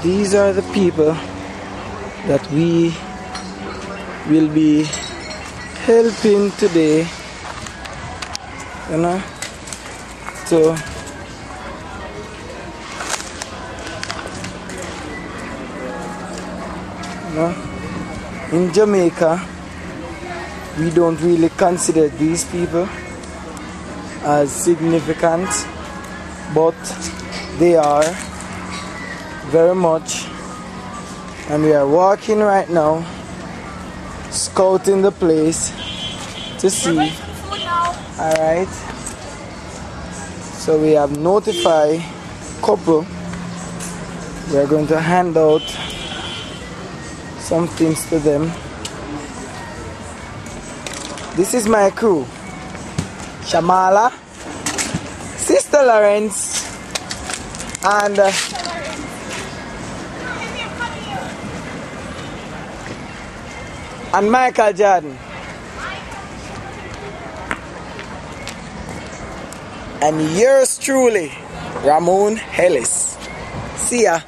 these are the people that we will be helping today, you know, to in Jamaica we don't really consider these people as significant, but they are very much, and we are walking right now, scouting the place to see. Alright, so we have notified couple. We are going to hand out some things to them. This is my crew: Shamala, Sister Lawrence, and Michael Jordan. And yours truly, Ramon Ellis. See ya.